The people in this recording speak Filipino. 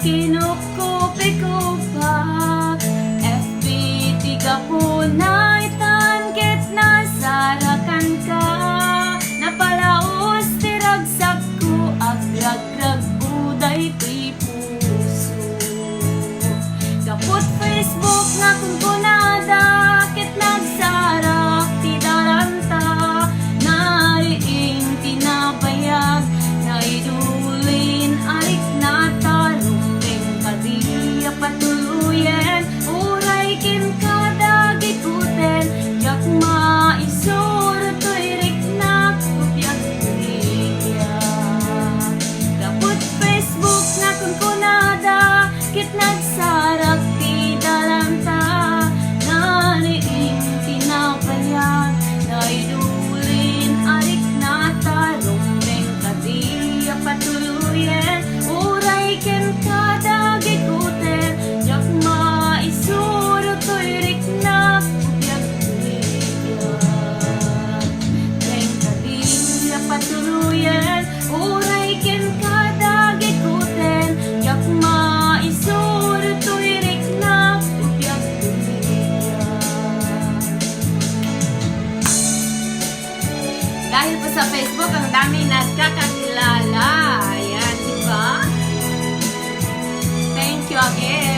kinukupi ko pa. FB ti Gaput na itangkit na sarakan ka. Napalaos ti ragsak ko agragrag uday ti puso. Gaput Facebook nga kung kunada kit nagsarap ti daranta. Nariing tinabayag na idulin arik na tarumbing kadiya patuluyen. Uray kin kada gikuten jak maisuro to'y riknak kupyak kuligya. Gaput Facebook nga kung kunada kit nagsarap ti daranta. Nariing tinabayag na idulin arik na tarumbing kadiya patuluyen. Uray ken kada gikuten jak maisuro to'y riknak kupyak kuligya. Beng kadiya patuluyen. Uray ken kada gikuten jak maisuro to'y riknak kupyak kuligya. Dahil po sa Facebook, ang dami nagkakakilala. Ayan, di ba? Thank you again.